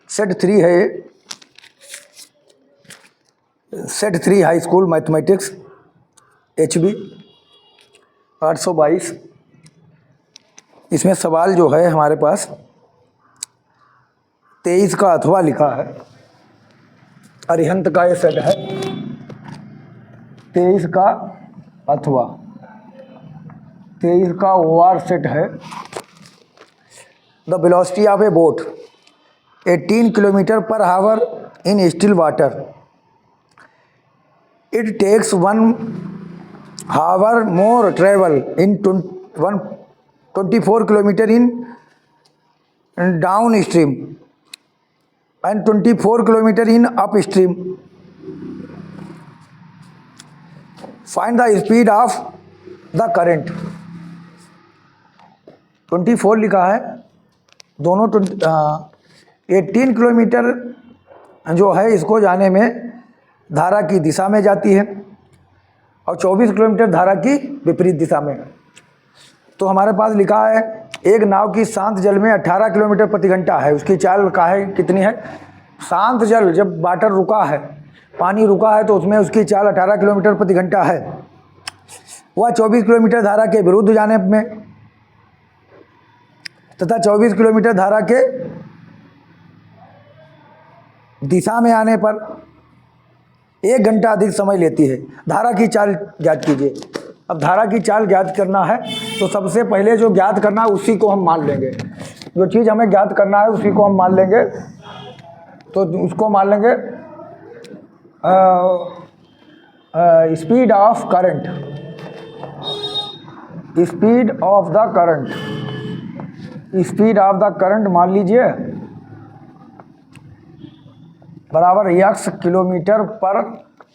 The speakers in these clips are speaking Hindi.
सेट 3 है ये, set 3 high school mathematics HB 822। इसमें सवाल जो है हमारे पास 23 का अथवा लिखा है, अरिहंत का ये सेट है 23 का अथवा, 23 का ओआर सेट है। The velocity of a boat 18 kilometre per hour in still water, it takes 1 hour more travel in 24 kilometre in downstream and 24 kilometre in upstream. Find the speed of the current. 24 लिखा है, दोनों 18 किलोमीटर जो है इसको जाने में धारा की दिशा में जाती है और 24 किलोमीटर धारा की विपरीत दिशा में। तो हमारे पास लिखा है एक नाव की शांत जल में 18 किलोमीटर प्रति घंटा है, उसकी चाल का है कितनी है। शांत जल जब वाटर रुका है, पानी रुका है, तो उसमें उसकी चाल 18 किलोमीटर प्रति घंटा है। वह 24 किलोमीटर धारा के विरुद्ध जाने में तथा 24 किलोमीटर धारा के दिशा में आने पर 1 घंटा अधिक समय लेती है। धारा की चाल ज्ञात कीजिए। अब धारा की चाल ज्ञात करना है तो सबसे पहले जो ज्ञात करना है उसी को हम मान लेंगे। जो चीज़ हमें ज्ञात करना है उसी को हम मान लेंगे, तो उसको मान लेंगे speed of current, speed of the current, speed of the current मान लीजिए बराबर x किलोमीटर पर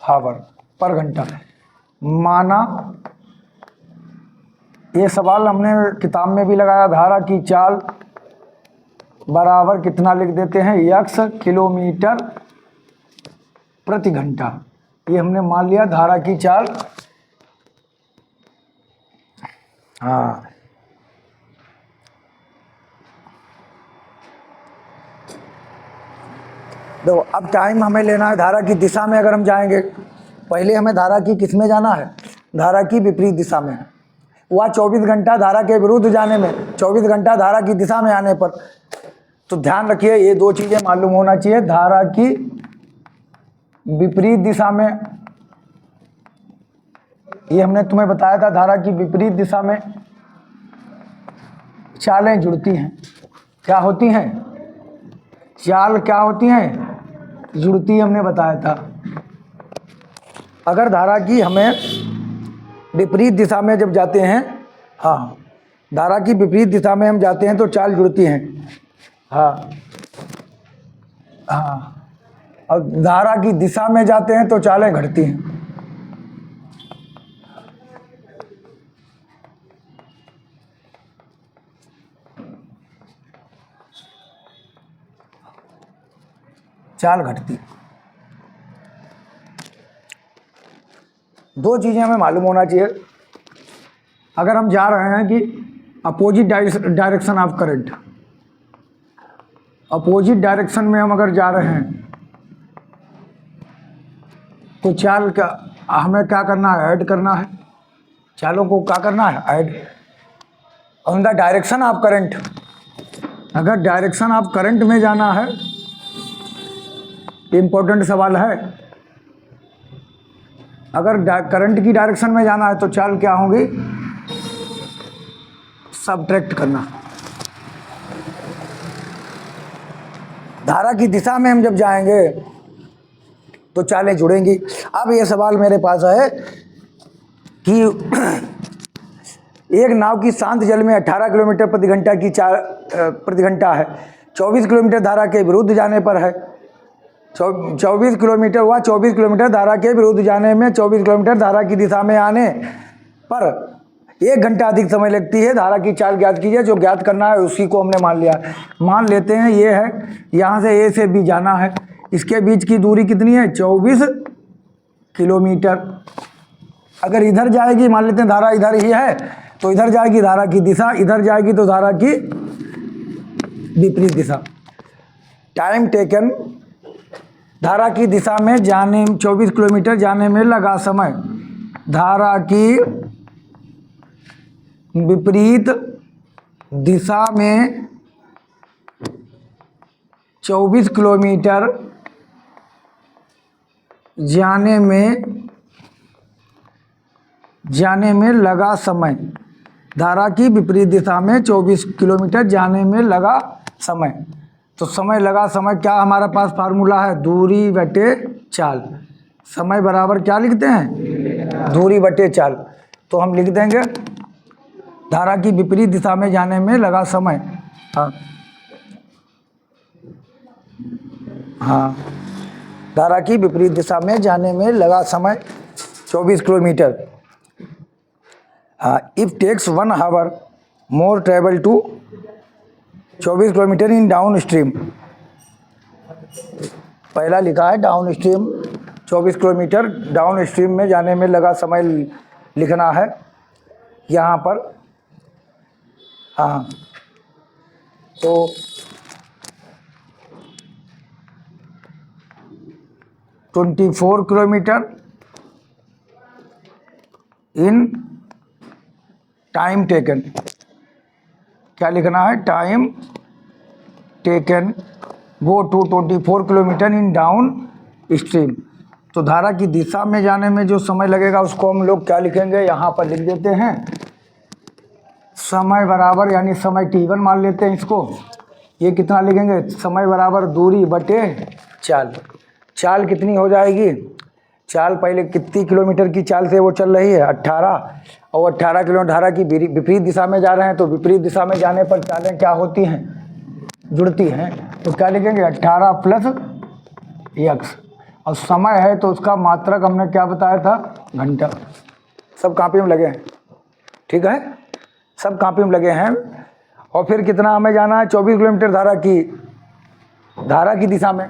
आवर पर घंटा। माना ये सवाल हमने किताब में भी लगाया, धारा की चाल बराबर कितना लिख देते हैं x किलोमीटर प्रति घंटा। ये हमने मान लिया धारा की चाल। हाँ, तो अब टाइम हमें लेना है धारा की दिशा में। अगर हम जाएंगे, पहले हमें धारा की किस में जाना है, धारा की विपरीत दिशा में। वह 24 घंटा धारा के विरुद्ध जाने में, 24 घंटा धारा की दिशा में आने पर। तो ध्यान रखिए ये दो चीज़ें मालूम होना चाहिए। धारा की विपरीत दिशा में, ये हमने तुम्हें बताया था, धारा की विपरीत दिशा में चालें जुड़ती हैं। क्या होती हैं? चाल क्या होती हैं? जुड़ती, हमने बताया था। अगर धारा की हमें विपरीत दिशा में जब जाते हैं, हाँ, धारा की विपरीत दिशा में हम जाते हैं तो चाल जुड़ती हैं। हाँ हाँ, और धारा की दिशा में जाते हैं तो चालें घटती हैं। चाल घटती। दो चीज़ें हमें मालूम होना चाहिए। अगर हम जा रहे हैं कि opposite direction of current, opposite direction में हम अगर जा रहे हैं तो चाल का हमें क्या करना है? ऐड करना है। चालों को क्या करना है? Add on the direction of current. अगर डायरेक्शन ऑफ करंट में जाना है, इम्पोर्टेंट सवाल है। अगर करंट की डायरेक्शन में जाना है तो चाल क्या होगी? सबट्रैक्ट करना। धारा की दिशा में हम जब जाएंगे तो चालें जुड़ेंगी। अब ये सवाल मेरे पास है कि एक नाव की शांत जल में 18 किलोमीटर प्रति घंटा की चाल प्रति घंटा है, 24 किलोमीटर धारा के विरुद्ध जाने पर है। 24 किलोमीटर हुआ, 24 किलोमीटर धारा के विरुद्ध जाने में 24 किलोमीटर धारा की दिशा में आने पर 1 घंटा अधिक समय लगती है। धारा की चाल ज्ञात कीजिए। जो ज्ञात करना है उसी को हमने मान लिया। मान लेते हैं ये है, यहाँ से A से B जाना है, इसके बीच की दूरी कितनी है? 24 किलोमीटर। अगर इधर जाएगी, मान लेते हैं धारा इधर ही है, तो इधर जाएगी धारा की दिशा, इधर जाएगी तो धारा की विपरीत दिशा। टाइम टेकन, धारा की दिशा में जाने 24 किलोमीटर जाने में लगा समय, धारा की विपरीत दिशा में 24 किलोमीटर जाने में लगा समय, धारा की विपरीत दिशा में 24 किलोमीटर जाने में लगा समय। तो समय लगा समय क्या हमारे पास फार्मूला है, दूरी बटे चाल। समय बराबर क्या लिखते हैं, दूरी बटे चाल। तो हम लिख देंगे धारा की विपरीत दिशा में जाने में लगा समय। हाँ, धारा की विपरीत दिशा में जाने में लगा समय 24 kilometre. If takes 1 hour more travel to 24 kilometre in downstream. पहला लिखा है downstream, 24 kilometre downstream में जाने में लगा समय लिखना है यहाँ पर। हाँ, तो twenty 24 kilometre in time taken, क्या लिखना है, time taken go to 24 kilometre in downstream. तो धारा की दिशा में जाने में जो समय लगेगा उसको हम लोग क्या लिखेंगे, यहाँ पर लिख देते हैं समय बराबर, यानी समय t1 मान लेते हैं इसको। ये कितना लिखेंगे, समय बराबर दूरी बटे चाल। चाल कितनी हो जाएगी, चाल पहले कितनी किलोमीटर की चाल से वो चल रही है, 18, और 18 किलोमीटर धारा की विपरीत दिशा में जा रहे हैं। तो विपरीत दिशा में जाने पर चालें क्या होती हैं, जुड़ती हैं। तो क्या लिखेंगे, 18 प्लस x, और समय है तो उसका मात्रक हमने क्या बताया था, घंटा। सब कॉपी में लगे हैं, ठीक है, सब कॉपी में लगे हैं। और फिर कितना हमें जाना है, 24 किलोमीटर धारा की दिशा में,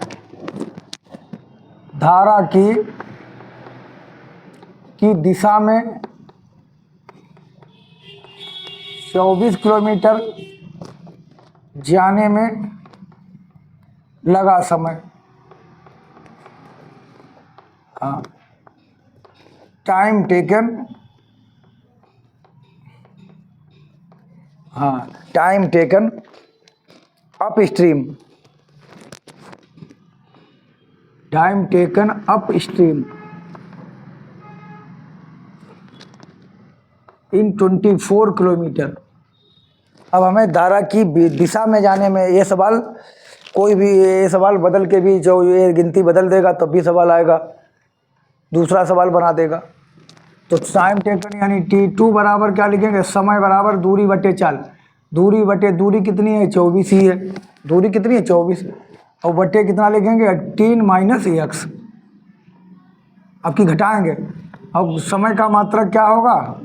धारा की दिशा में 24 किलोमीटर जाने में लगा समय। हाँ, टाइम टेकन, हाँ, time taken up stream, time taken up stream in 24 kilometre. अब हमें धारा की दिशा में जाने में, ये सवाल कोई भी, ये सवाल बदल के भी, जो ये गिनती बदल देगा तब भी सवाल आएगा, दूसरा सवाल बना देगा। तो टाइम टेकन यानी T2 बराबर क्या लिखेंगे, समय बराबर दूरी बटे चाल। दूरी बटे दूरी कितनी है, 24 ही है, दूरी कितनी है 24, और बटे कितना लिखेंगे, 18 माइनस x। अब की घटाएंगे, अब समय का मात्रक क्या होगा,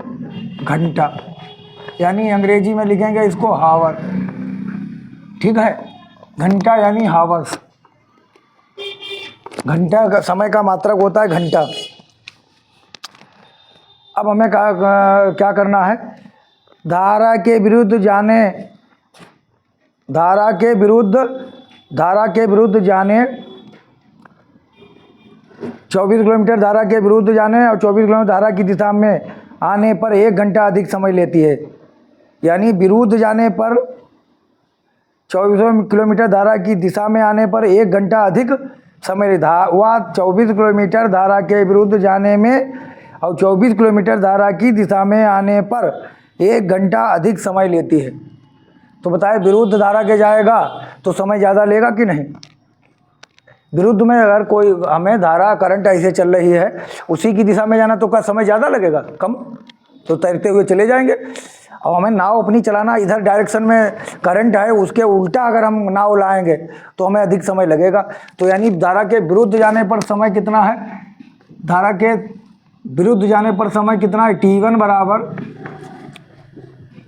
घंटा, यानी अंग्रेजी में लिखेंगे इसको हावर, ठीक है, घंटा यानी हावर्स। घंटा का समय का मात्रक होता है घंटा। अब हमें क्या करना है, धारा के विरुद्ध जाने 24 किलोमीटर धारा के विरुद्ध जाने और 24 किलोमीटर धारा की दिशा में आने पर 1 घंटा अधिक समय लेती है। यानी विरुद्ध जाने पर 24 किलोमीटर धारा की दिशा में आने पर 1 घंटा अधिक समय हुआ। 24 किलोमीटर धारा के विरुद्ध जाने में और 24 किलोमीटर धारा की दिशा में आने पर 1 घंटा अधिक समय लेती है। तो बताए विरुद्ध धारा के जाएगा तो समय ज़्यादा लेगा कि नहीं। विरुद्ध में अगर कोई हमें धारा करंट ऐसे चल रही है, उसी की दिशा में जाना तो क्या समय ज़्यादा लगेगा, कम, तो तैरते हुए चले जाएंगे। और हमें नाव अपनी चलाना, इधर डायरेक्शन में करंट है उसके उल्टा अगर हम नाव लाएंगे तो हमें अधिक समय लगेगा। तो यानी धारा के विरुद्ध जाने पर समय कितना है, धारा के विरुद्ध जाने पर समय कितना है, T1 बराबर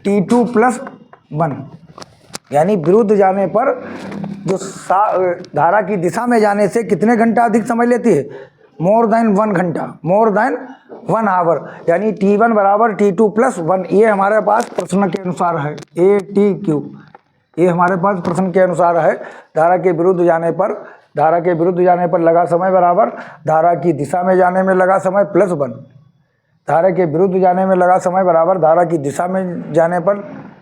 T2 प्लस 1। यानी विरुद्ध जाने पर जो धारा की दिशा में जाने से कितने घंटा अधिक समय लेती है, मोर देन 1 घंटा, मोर देन 1 आवर। यानी T1 बराबर T2 प्लस 1। ये हमारे पास प्रश्न के अनुसार है, ATQ। ये हमारे पास प्रश्न के अनुसार है। धारा के विरुद्ध जाने पर लगा समय बराबर धारा की दिशा में जाने में लगा समय प्लस 1। धारा के विरुद्ध जाने में लगा समय बराबर धारा की दिशा में जाने पर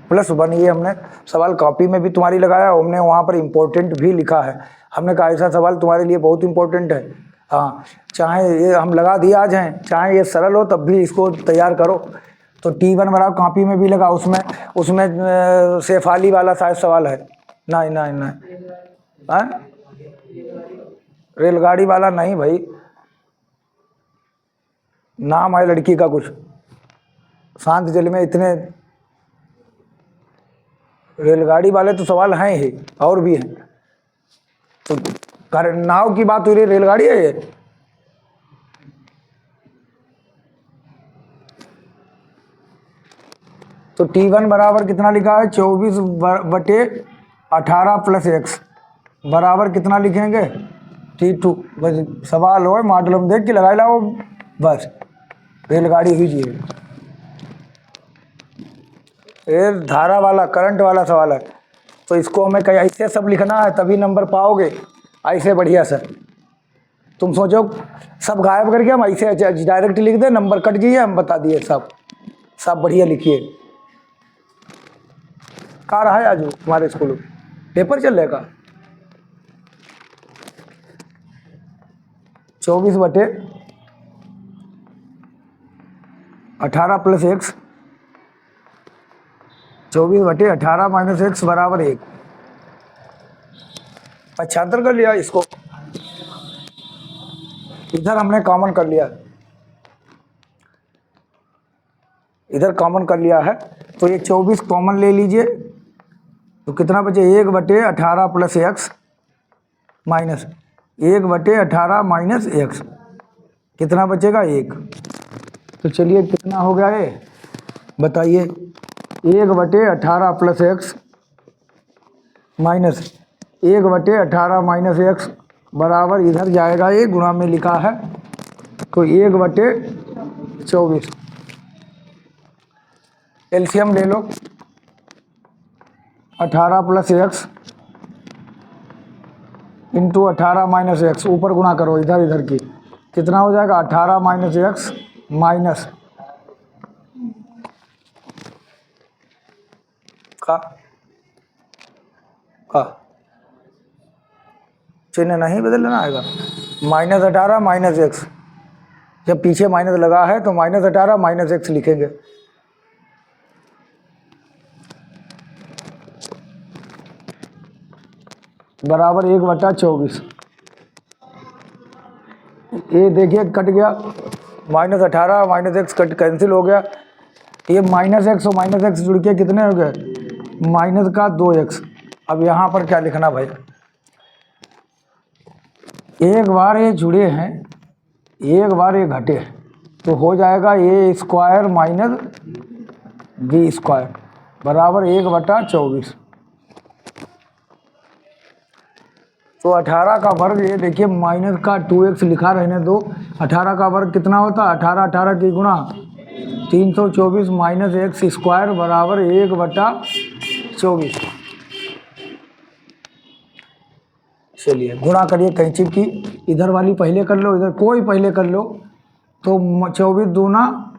प्लस 1। ये हमने सवाल कॉपी में भी तुम्हारी लगाया, हमने वहाँ पर इम्पोर्टेंट भी लिखा है। हमने कहा ऐसा सवाल तुम्हारे लिए बहुत इम्पोर्टेंट है। हाँ, चाहे ये हम लगा दिए आज हैं, चाहे ये सरल हो तब भी इसको तैयार करो। तो T1 बराबर कॉपी में भी लगा, उसमें शेफाली वाला शायद सवाल है। नहीं हाँ, रेलगाड़ी वाला नहीं भाई, नाम है लड़की का कुछ, शांत जल में इतने रेलगाड़ी वाले तो सवाल हैं ही, और भी हैं। तो नाव की बात हो रही, रेलगाड़ी है ये। तो T1 बराबर कितना लिखा है 24/18 प्लस x बराबर कितना लिखेंगे T2। बस सवाल हो मॉडल में देख के लगा लाओ, बस रेलगाड़ी हुई जी। ये धारा वाला करंट वाला सवाल है, तो इसको हमें कहीं ऐसे सब लिखना है तभी नंबर पाओगे, ऐसे बढ़िया सर। तुम सोचो सब गायब करके हम ऐसे डायरेक्ट लिख दे, नंबर कट जाइए, हम बता दिए सब बढ़िया लिखिए। कहाँ रहा है आज हमारे स्कूल पेपर चल रहेगा 24/18 प्लस x, 24/18 माइनस x बराबर 1। पक्षांतर कर लिया इसको, इधर हमने कॉमन कर लिया, इधर कॉमन कर लिया है। तो ये 24 कॉमन ले लीजिए, तो कितना बचे 1/18 plus x minus 1/18 minus x, कितना बचेगा 1। तो चलिए कितना हो गया ये बताइए, 1/18 plus x minus 1/18 minus x बराबर इधर जाएगा, ये गुणा में लिखा है तो 1/24। एलसीएम ले लो, 18 plus x into 18 minus x, ऊपर गुणा करो इधर की, कितना हो जाएगा 18 माइनस x माइनस का चिन्ह नहीं बदलना आएगा, -18 माइनस x। जब पीछे माइनस लगा है तो -18 माइनस x लिखेंगे। बराबर 1/24। ये देखिए कट गया, -18 माइनस x कट कैंसिल हो गया। ये माइनस x और माइनस x जुड़ के कितने हो गए, माइनस का 2x। अब यहाँ पर क्या लिखना भाई, एक बार ये जुड़े हैं, एक बार ये घटे हैं, तो हो जाएगा a square minus b square बराबर 1/24। तो 18 का वर्ग, ये देखिए माइनस का 2x लिखा रहने दो। 18 का वर्ग कितना होता है, 18 की गुणा 324 माइनस x स्क्वायर बराबर 1/24। चलिए गुणा करिए कैंची की, इधर वाली पहले कर लो, इधर कोई पहले कर लो। तो 24 दूना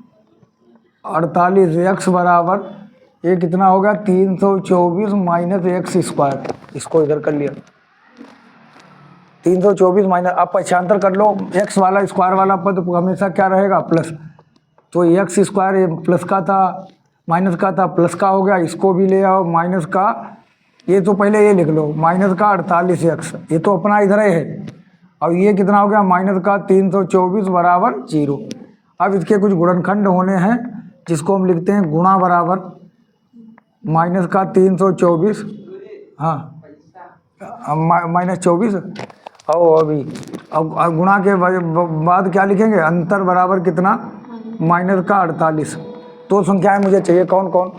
48, x बराबर ये कितना होगा 324 माइनस x स्क्वायर, इसको इधर कर लिया 324 माइनस। अब पक्षांतर कर लो, x वाला स्क्वायर वाला पद हमेशा क्या रहेगा प्लस, तो x स्क्वायर ये प्लस का था माइनस का था प्लस का हो गया, इसको भी ले आओ माइनस का, ये तो पहले ये लिख लो माइनस का 48x, ये तो अपना इधर ही है। अब ये कितना हो गया माइनस का 324 बराबर 0। अब इसके कुछ गुणनखंड होने हैं जिसको हम लिखते हैं गुणा बराबर माइनस का 324, हाँ -24। और अभी अब गुणा के बाद क्या लिखेंगे, अंतर बराबर कितना माइनस का 48। दो संख्याएं मुझे चाहिए, कौन कौन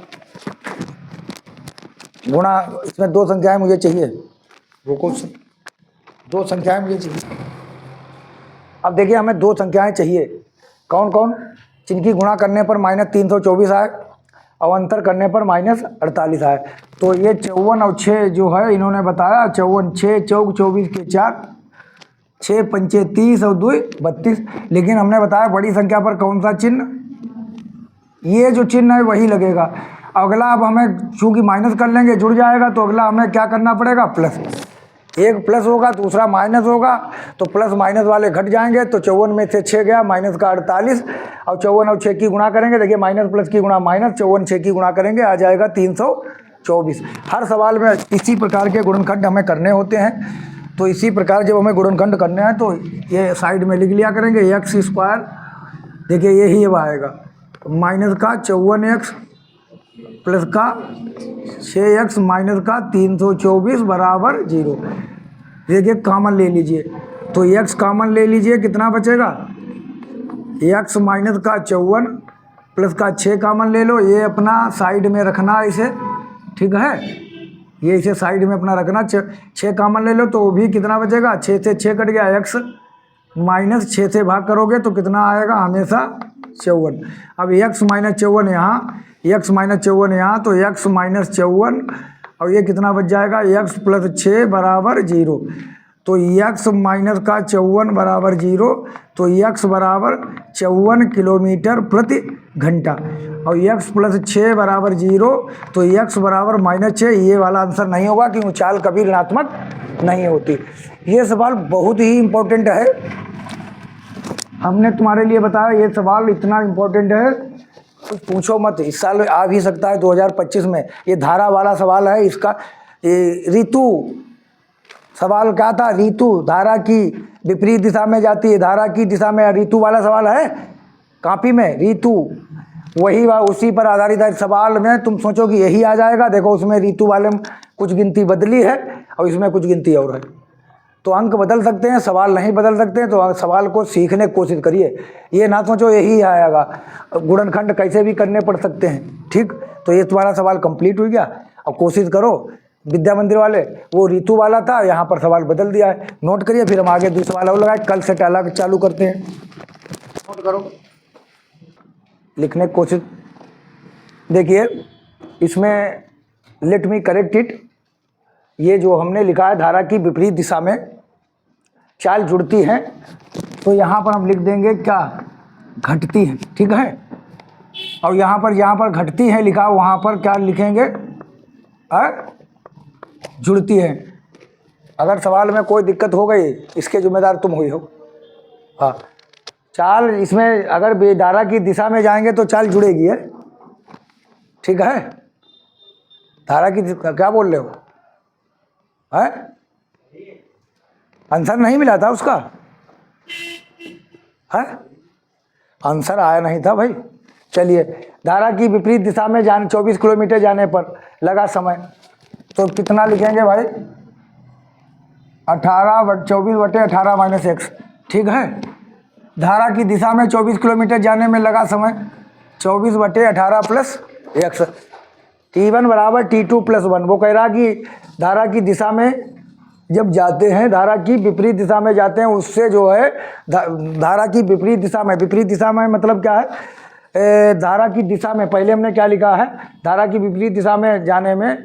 गुणा, इसमें दो संख्याएं मुझे चाहिए, वो कौन सी दो संख्याएं मुझे चाहिए। अब देखिए हमें दो संख्याएं चाहिए, कौन कौन, जिनकी गुणा करने पर -324 आए अवंतर करने पर -48 आए। तो ये 54 और 6 जो है इन्होंने बताया, 54 6 चौक 24 के 4, 6 पंचे 30 और 2 32। लेकिन हमने बताया बड़ी संख्या पर कौन सा चिन्ह, ये जो चिन्ह है वही लगेगा। अगला अब हमें चूंकि माइनस कर लेंगे जुड़ जाएगा, तो अगला हमें क्या करना पड़ेगा, प्लस। एक प्लस होगा दूसरा माइनस होगा, तो प्लस माइनस वाले घट जाएंगे। तो 54 में से 6 गया, माइनस का 48, और 54 और 6 की गुणा करेंगे, देखिए माइनस प्लस की गुणा माइनस, 54 6 की गुणा करेंगे आ जाएगा 324। हर सवाल में इसी प्रकार के गुणनखंड हमें करने होते हैं। तो इसी प्रकार जब हमें गुणनखंड करने हैं तो ये साइड में लिख लिया करेंगे, x², देखिए यही अब आएगा माइनस का 54x प्लस का 6x माइनस का 324 बराबर 0। देखिए कॉमन ले लीजिए, तो x कॉमन ले लीजिए, कितना बचेगा, x माइनस का 54 प्लस का 6 कॉमन ले लो, ये अपना साइड में रखना इसे, ठीक है, ये इसे साइड में अपना रखना। 6 कॉमन ले लो तो वो भी कितना बचेगा, 6 से 6 कट गया, x माइनस 6 से भाग करोगे तो कितना आएगा, हमेशा 54। अब x माइनस 54 यहाँ, x माइनस 54 यहाँ, तो x माइनस 54 और ये कितना बच जाएगा, x प्लस 6 बराबर 0। तो x माइनस का 54 बराबर 0, तो x बराबर 54 किलोमीटर प्रति घंटा, और x प्लस 6 बराबर 0, तो x बराबर -6। ये वाला आंसर नहीं होगा क्योंकि चाल कभी ऋणात्मक नहीं होती। ये सवाल बहुत ही इम्पोर्टेंट है, हमने तुम्हारे लिए बताया ये सवाल इतना इम्पोर्टेंट है, कुछ पूछो मत, इस साल आ भी सकता है 2025 में। ये धारा वाला सवाल है, इसका ऋतु सवाल क्या था, ऋतु धारा की विपरीत दिशा में जाती है, धारा की दिशा में ऋतु वाला सवाल है कॉपी में, ऋतु वही उसी पर आधारित है। सवाल में तुम सोचो कि यही आ जाएगा, देखो उसमें ऋतु वाले में कुछ गिनती बदली है और इसमें कुछ गिनती और है। तो अंक बदल सकते हैं, सवाल नहीं बदल सकते हैं, तो सवाल को सीखने की कोशिश करिए, ये ना सोचो यही आएगा। गुणनखंड कैसे भी करने पड़ सकते हैं, ठीक। तो ये तुम्हारा सवाल कंप्लीट हो गया। अब कोशिश करो, विद्या मंदिर वाले वो ऋतु वाला था, यहाँ पर सवाल बदल दिया है, नोट करिए, फिर हम आगे दूसरा सवाल और लगाए, कल से अलग चालू करते हैं। नोट करो, लिखने की कोशिश। देखिए इसमें लेट मी करेक्ट इट, ये जो हमने लिखा है धारा की विपरीत दिशा में चाल जुड़ती है, तो यहाँ पर हम लिख देंगे क्या, घटती है, ठीक है। और यहाँ पर घटती है लिखा, वहाँ पर क्या लिखेंगे, जुड़ती है। अगर सवाल में कोई दिक्कत हो गई इसके जिम्मेदार तुम हुई हो। हाँ, चाल इसमें अगर धारा की दिशा में जाएंगे तो चाल जुड़ेगी है, ठीक है। धारा की क्या बोल रहे हो, है आंसर नहीं मिला था उसका, है आंसर आया नहीं था भाई। चलिए, धारा की विपरीत दिशा में 24 किलोमीटर जाने पर लगा समय, तो कितना लिखेंगे भाई, 24/18 माइनस x, ठीक है। धारा की दिशा में 24 किलोमीटर जाने में लगा समय 24/18 प्लस x, T1 बराबर T2 प्लस 1। वो कह रहा कि धारा की दिशा में जब जाते हैं, धारा की विपरीत दिशा में जाते हैं, उससे जो है धारा की विपरीत दिशा में मतलब क्या है, धारा की दिशा में पहले हमने क्या लिखा है, धारा की विपरीत दिशा में जाने में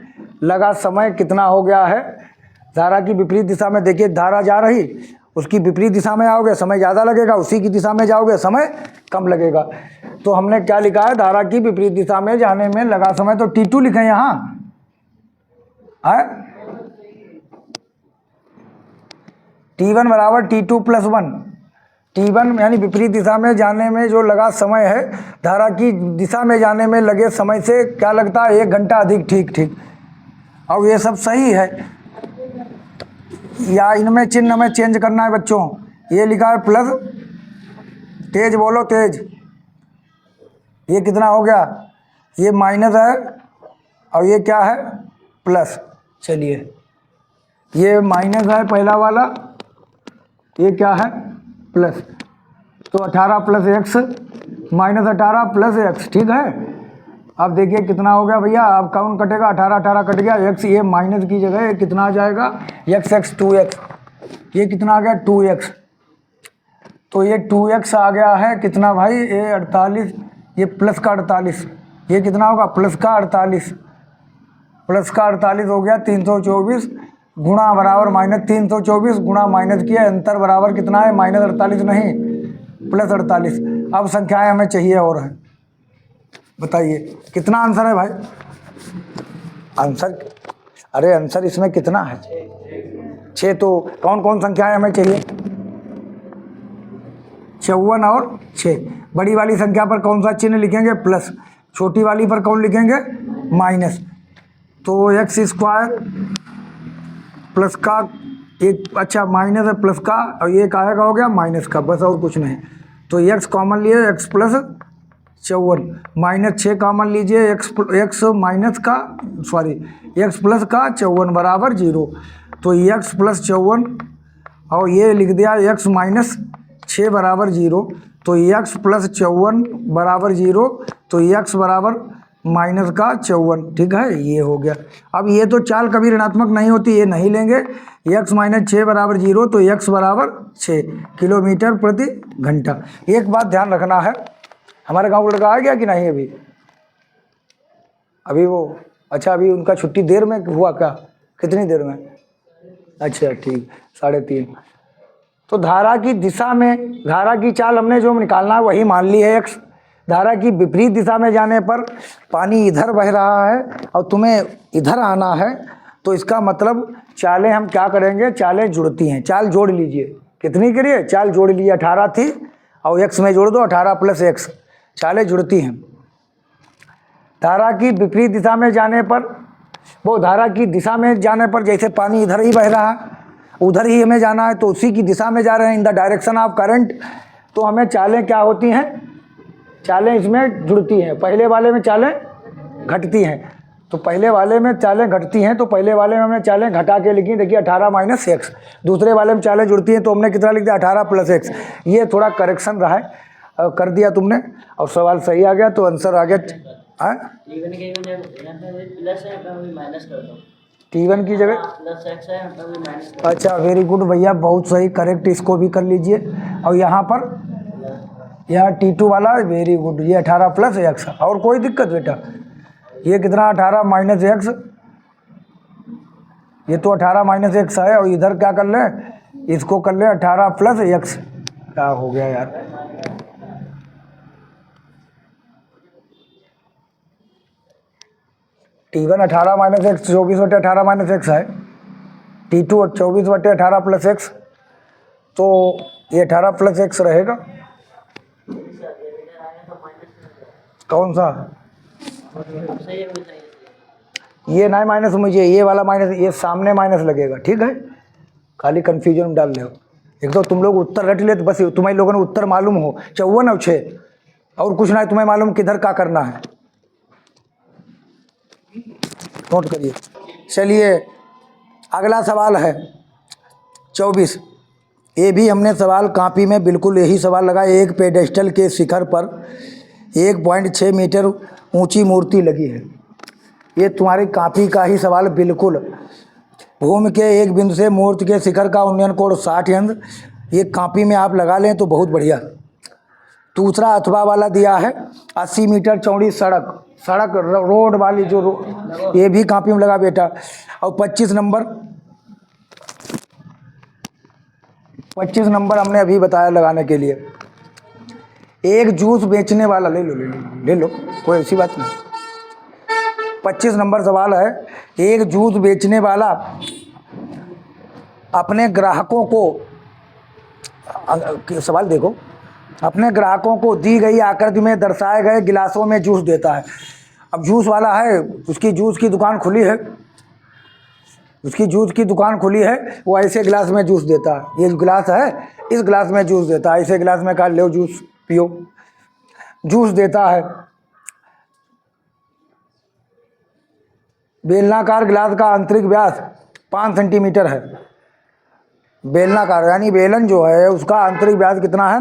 लगा समय कितना हो गया है। धारा की विपरीत दिशा में देखिए धारा जा रही, उसकी विपरीत दिशा में आओगे समय ज़्यादा लगेगा, उसी की दिशा में जाओगे समय कम लगेगा। तो हमने क्या लिखा है, धारा की विपरीत दिशा में जाने में लगा समय, तो T2 लिखें यहाँ, है T1 बराबर T2 प्लस 1। T1 यानी विपरीत दिशा में जाने में जो लगा समय है, धारा की दिशा में जाने में लगे समय से क्या लगता है, 1 घंटा अधिक, ठीक। अब ये सब सही है, या इनमें चिन्ह में चेंज करना है बच्चों। ये लिखा है प्लस, तेज बोलो तेज, ये कितना हो गया, ये माइनस है और ये क्या है, प्लस। चलिए, ये माइनस है पहला वाला, ये क्या है, प्लस। तो 18 plus x minus 18 plus x, ठीक है। अब देखिए कितना हो गया भैया, अब काउंट कटेगा, 18 कट गया, x ये माइनस की जगह कितना आ जाएगा, x 2x, ये कितना आ गया 2x। तो ये 2x आ गया है कितना भाई, ये 48, ये प्लस का 48, ये कितना होगा प्लस का 48, प्लस का 48 हो गया 324 गुणा बराबर माइनस 324 गुणा माइनस किया, अंतर बराबर कितना है माइनस 48 नहीं प्लस 48। अब संख्याएं हमें चाहिए और हैं, बताइए कितना आंसर है भाई? आंसर, अरे आंसर इसमें कितना है? 6। तो कौन कौन संख्याएं हमें चाहिए? 54 और 6। बड़ी वाली संख्या पर कौन सा चिन्ह लिखेंगे? प्लस। छोटी वाली पर कौन लिखेंगे? माइनस। तो एक्स स्क्वायर प्लस का एक, अच्छा माइनस है प्लस का, और ये काहे का हो गया माइनस का, बस और कुछ नहीं। तो एक्स कॉमन लिए, एक्स प्लस 54 माइनस 6 कॉमन लीजिए, एक्स माइनस का सॉरी एक्स प्लस का 54 बराबर 0। तो एक्स प्लस 54 और ये लिख दिया एक्स माइनस 6 बराबर 0। तो एक्स प्लस 54 बराबर 0, तो एक्स बराबर माइनस का 54, ठीक है, ये हो गया। अब ये तो चाल कभी ऋणात्मक नहीं होती, ये नहीं लेंगे। एक्स माइनस 6 बराबर 0, तो एक्स बराबर 6 किलोमीटर प्रति घंटा। एक बात ध्यान रखना है, हमारे गांव लड़का आ गया कि नहीं अभी? अभी वो, अच्छा अभी उनका छुट्टी देर में हुआ क्या? कितनी देर में? अच्छा ठीक, 3:30। तो धारा की दिशा में, धारा की चाल हमने जो निकालना है वही मान ली है एक्स। धारा की विपरीत दिशा में जाने पर पानी इधर बह रहा है और तुम्हें इधर आना है, तो इसका मतलब चालें हम क्या करेंगे? चालें जुड़ती हैं। चाल जोड़ लीजिए, कितनी करिए? चाल जोड़ लीजिए, 18 थी और एक्स में जोड़ दो, 18 प्लस एक्स, चालें जुड़ती हैं। धारा की विपरीत दिशा में जाने पर, वो धारा की दिशा में जाने पर जैसे पानी इधर ही बह रहा है, उधर ही हमें जाना है, तो उसी की दिशा में जा रहे हैं, in the direction of current. तो हमें चालें क्या होती हैं? चालें इसमें जुड़ती हैं। पहले वाले में चालें घटती हैं, तो पहले वाले में चालें घटती हैं, तो पहले वाले में हमने चालें घटा के लिखी, देखिए 18 माइनस एक्स। दूसरे वाले में चालें जुड़ती हैं, तो हमने कितना लिख दिया? 18 प्लस एक्स। ये थोड़ा करेक्शन रहा है, कर दिया तुमने, और सवाल सही आ गया, तो आंसर आ गया। T1 की जगह प्लस एक्स है, अच्छा वेरी गुड भैया, बहुत सही, करेक्ट, इसको भी कर लीजिए। और यहाँ पर यहाँ T2 वाला वेरी गुड, ये 18 प्लस एक्स। और कोई दिक्कत बेटा? ये कितना 18 माइनस एक्स, ये तो 18 माइनस एक्स है, और इधर क्या कर लें? इसको कर लें 18 प्लस एक्स। क्या हो गया यार? T1 18 minus x 24/18 minus x है, T2 24/18 प्लस एक्स, तो ये 18 प्लस एक्स रहेगा। कौन सा? ये नहीं माइनस, मुझे ये वाला माइनस, ये सामने माइनस लगेगा, ठीक है, खाली कंफ्यूजन डाल रहे हो। एक तो तुम लोग उत्तर रट ले, तो बस तुम्हारे लोगों ने उत्तर मालूम हो 54 और 6, और कुछ ना, तुम्हें मालूम किधर क्या करना है, नोट करिए। चलिए अगला सवाल है 24। ये भी हमने सवाल कॉपी में बिल्कुल यही सवाल लगाया। एक पेडेस्टल के शिखर पर 1.6 मीटर ऊंची मूर्ति लगी है। ये तुम्हारी कॉपी का ही सवाल बिल्कुल। भूमि के एक बिंदु से मूर्ति के शिखर का उन्नयन कोण 60 अंश। ये कॉपी में आप लगा लें तो बहुत बढ़िया। दूसरा अथवा वाला दिया है 80 मीटर चौड़ी सड़क रोड वाली जो ये भी कॉपी में लगा बेटा। और 25 नंबर हमने अभी बताया लगाने के लिए। एक जूस बेचने वाला, ले लो कोई ऐसी बात नहीं। 25 नंबर सवाल है, एक जूस बेचने वाला अपने ग्राहकों को, सवाल देखो, अपने ग्राहकों को दी गई आकृति में दर्शाए गए गिलासों में जूस देता है। अब जूस वाला है, उसकी जूस की दुकान खुली है, वो ऐसे गिलास में जूस देता है। ये जो गिलास है, इस गिलास में जूस देता है, ऐसे गिलास में कहा लो जूस पियो, जूस देता है। बेलनाकार गिलास का आंतरिक व्यास 5 सेंटीमीटर है। बेलनाकार यानी बेलन जो है उसका आंतरिक व्यास कितना है?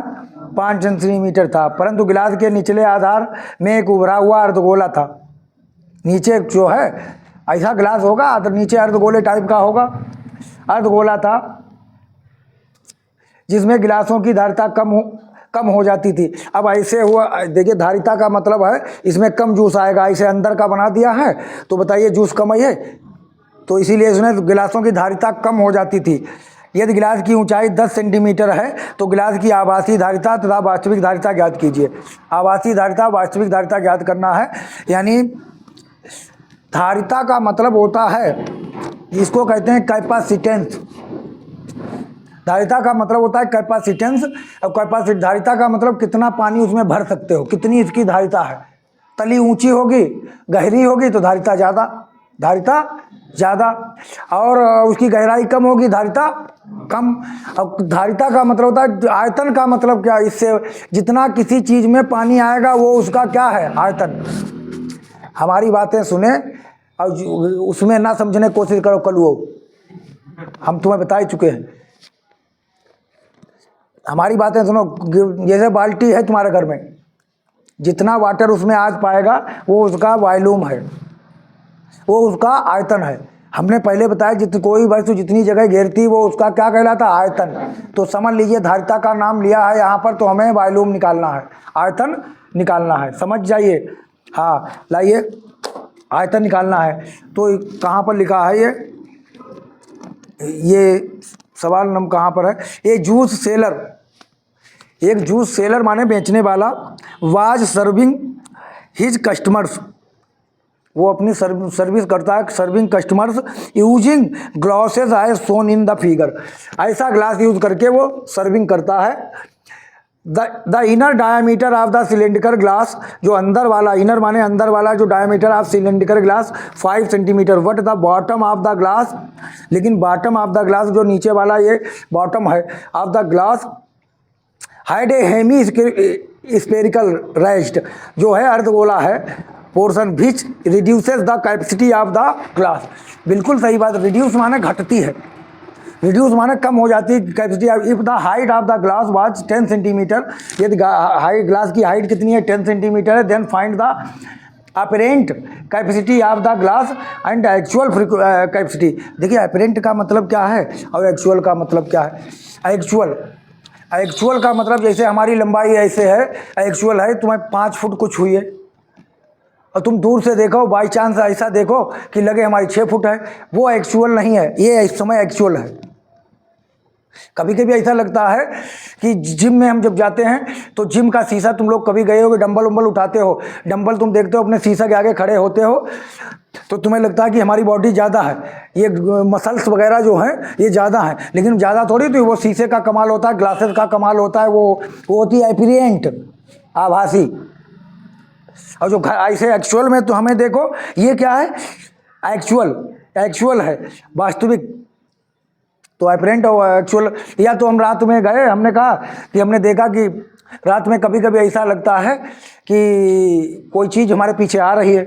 5 सेंटीमीटर था, परंतु गिलास के निचले आधार में एक उभरा हुआ अर्धगोला था। नीचे जो है ऐसा गिलास होगा, नीचे अर्धगोले टाइप का होगा, अर्धगोला था, जिसमें गिलासों की धारिता कम हो जाती थी। अब ऐसे हुआ, देखिए धारिता का मतलब है इसमें कम जूस आएगा, इसे अंदर का बना दिया है तो बताइए जूस कम ही है, तो इसीलिए इसमें गिलासों की धारिता कम हो जाती थी। यदि गिलास की ऊंचाई 10 सेंटीमीटर है तो गिलास की आभासी धारिता तथा वास्तविक धारिता ज्ञात कीजिए। आभासी धारिता, वास्तविक धारिता ज्ञात करना है। यानी धारिता का मतलब होता है, इसको कहते हैं कैपेसिटेंस। धारिता का मतलब होता है कैपेसिटेंस, और कैपेसिटी धारिता का मतलब कितना पानी उसमें भर सकते हो, कितनी इसकी धारिता है। तली ऊंची होगी, गहरी होगी तो धारिता ज़्यादा, और उसकी गहराई कम होगी, धारिता कम। अब धारिता का मतलब होता है आयतन का मतलब क्या, इससे जितना किसी चीज़ में पानी आएगा वो उसका क्या है, आयतन। हमारी बातें सुने और उसमें ना समझने की कोशिश करो, कलुओ, हम तुम्हें बता ही चुके हैं। हमारी बातें सुनो। जैसे बाल्टी है तुम्हारे घर में, जितना वाटर उसमें आज पाएगा वो उसका वॉल्यूम है, वो उसका आयतन है। हमने पहले बताया कोई वस्तु जितनी जगह घेरती वो उसका क्या कहलाता, आयतन। तो समझ लीजिए धारिता का नाम लिया है यहाँ पर, तो हमें वॉल्यूम निकालना है, आयतन निकालना है, समझ जाइए। हाँ लाइए, आयतन निकालना है। तो कहाँ पर लिखा है ये सवाल नंबर कहाँ पर है। ये जूस सेलर, एक जूस सेलर माने बेचने वाला, वाज सर्विंग हिज कस्टमर्स, वो अपनी सर्विस करता है, serving customers using glasses as shown in the figure. ऐसा ग्लास यूज करके वो सर्विंग करता है। The inner diameter of the cylinder glass, जो अंदर वाला, इनर माने अंदर वाला, जो diameter of cylinder glass 5 centimetre. But the bottom of the glass, लेकिन बॉटम ऑफ द ग्लास जो नीचे वाला ये बॉटम है of the glass had a hemispherical raised, जो है अर्धगोला है, portion which reduces the capacity of the glass. बिल्कुल सही बात, रिड्यूस माने घटती है, रिड्यूस माने कम हो जाती है capacity. If the height of the glass was 10 centimetre, यदि हाइट ग्लास की हाइट कितनी है, 10 सेंटीमीटर है, then find the apparent capacity of the glass and actual capacity. देखिए अपेरेंट का मतलब क्या है और एक्चुअल का मतलब क्या है। एक्चुअल का मतलब जैसे हमारी लंबाई ऐसे है, एक्चुअल है तुम्हें 5 फुट कुछ हुई है, और तुम दूर से देखो बाई चांस ऐसा देखो कि लगे हमारी 6 फुट है, वो एक्चुअल नहीं है, ये इस समय एक्चुअल है। कभी कभी ऐसा लगता है कि जिम में हम जब जाते हैं तो जिम का शीशा, तुम लोग कभी गए हो, डंबल उम्बल उठाते हो, डंबल तुम देखते हो अपने शीशा के आगे खड़े होते हो तो तुम्हें लगता है कि हमारी बॉडी ज़्यादा है, ये मसल्स वगैरह जो हैं ये ज़्यादा हैं, लेकिन ज़्यादा थोड़ी, तो वो शीशे का कमाल होता है, ग्लासेस का कमाल होता है, वो होती है एपिरेंट, आभासी। और जो ऐसे एक्चुअल में तो हमें देखो ये क्या है, एक्चुअल है, वास्तविक। तो एपरेंट और एक्चुअल, या तो हम रात में गए, हमने कहा कि हमने देखा कि रात में कभी कभी ऐसा लगता है कि कोई चीज़ हमारे पीछे आ रही है,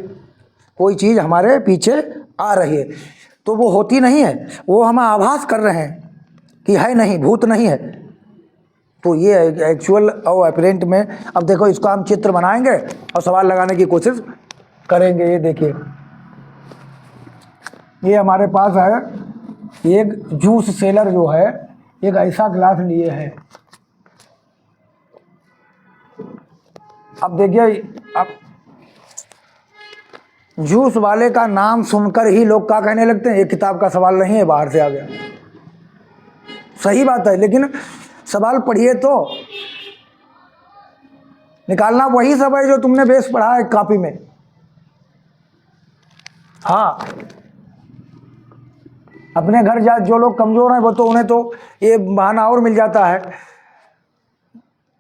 कोई चीज़ हमारे पीछे आ रही है, तो वो होती नहीं है, वो हम आभास कर रहे हैं कि है नहीं, भूत नहीं है। तो ये एक्चुअल और एपरेंट में, अब देखो इसका हम चित्र बनाएंगे और सवाल लगाने की कोशिश करेंगे। ये देखिए, ये हमारे पास है एक जूस सेलर जो है, एक ऐसा ग्लास लिए है। अब देखिए, अब जूस वाले का नाम सुनकर ही लोग क्या कहने लगते हैं, ये किताब का सवाल नहीं है, बाहर से आ गया। सही बात है, लेकिन सवाल पढ़िए तो निकालना वही सब है जो तुमने बेस पढ़ा है कॉपी में। हाँ, अपने घर जा जो लोग कमज़ोर हैं वो तो उन्हें तो ये बहाना और मिल जाता है,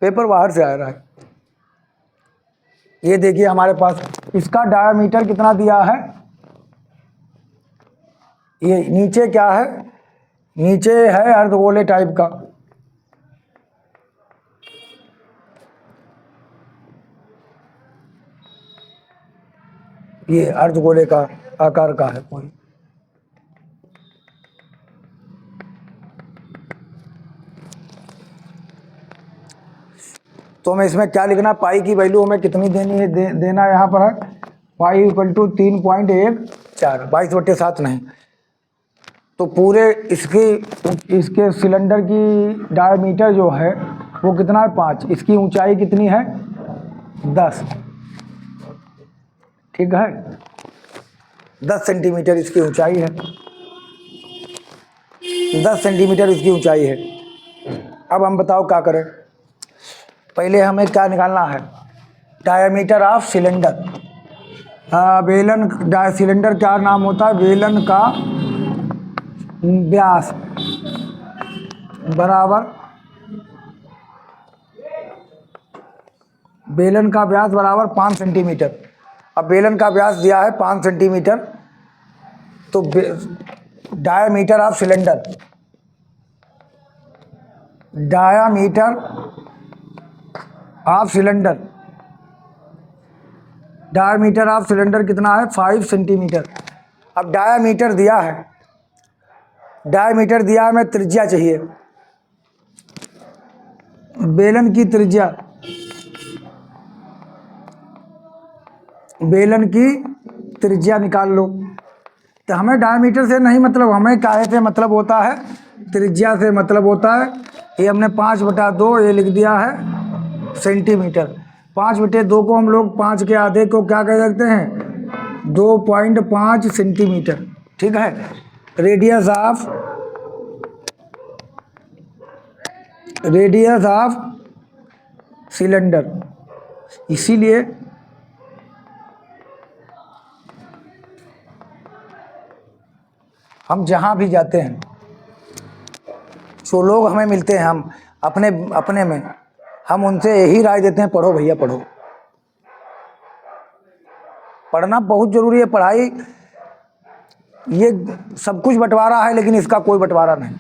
पेपर बाहर से आ रहा है। ये देखिए हमारे पास इसका डायामीटर कितना दिया है, ये नीचे क्या है, नीचे है अर्धगोले टाइप का, ये अर्धगोले का आकार का है कोई। तो हमें इसमें क्या लिखना, पाई की वैल्यू हमें कितनी देनी है, देना यहाँ पर है पाई इक्वल टू 3.14, 22/7 नहीं। तो पूरे इसके सिलेंडर की डायमीटर जो है वो कितना है 5, इसकी ऊंचाई कितनी है 10, ठीक है 10 सेंटीमीटर इसकी ऊंचाई है, 10 सेंटीमीटर इसकी ऊंचाई है। अब हम बताओ क्या करें। पहले हमें क्या निकालना है, डायमीटर ऑफ सिलेंडर। बेलन सिलेंडर क्या नाम होता है, बेलन का व्यास बराबर, बेलन का व्यास बराबर 5 सेंटीमीटर। अब बेलन का व्यास दिया है 5 सेंटीमीटर, तो diameter of cylinder, diameter of cylinder, diameter of cylinder कितना है 5 सेंटीमीटर। अब डायमीटर दिया है, डायमीटर दिया है, हमें त्रिज्या चाहिए, बेलन की त्रिज्या, बेलन की त्रिज्या निकाल लो। तो हमें डायमीटर से नहीं मतलब, हमें काहे से मतलब होता है, त्रिज्या से मतलब होता है। ये हमने 5/2 ये लिख दिया है सेंटीमीटर। 5/2 को हम लोग 5 के आधे को क्या कह सकते हैं 2.5 सेंटीमीटर, ठीक है। रेडियस ऑफ सिलेंडर, इसीलिए हम जहाँ भी जाते हैं, जो लोग हमें मिलते हैं, हम अपने में हम उनसे यही राय देते हैं, पढ़ो भैया पढ़ो। पढ़ना बहुत ज़रूरी है। पढ़ाई ये सब कुछ बंटवारा है, लेकिन इसका कोई बंटवारा नहीं।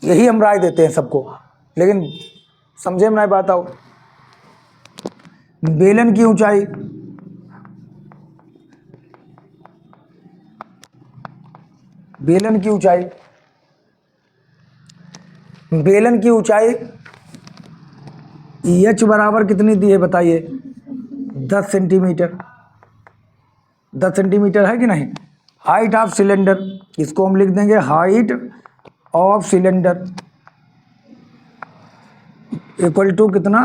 यही हम राय देते हैं सबको, लेकिन समझे में नहीं बात आओ। बेलन की ऊंचाई, बेलन की ऊंचाई, बेलन की ऊंचाई एच बराबर कितनी दी है बताइए 10 सेंटीमीटर, 10 सेंटीमीटर है कि नहीं। हाइट ऑफ सिलेंडर, इसको हम लिख देंगे height of cylinder equal to कितना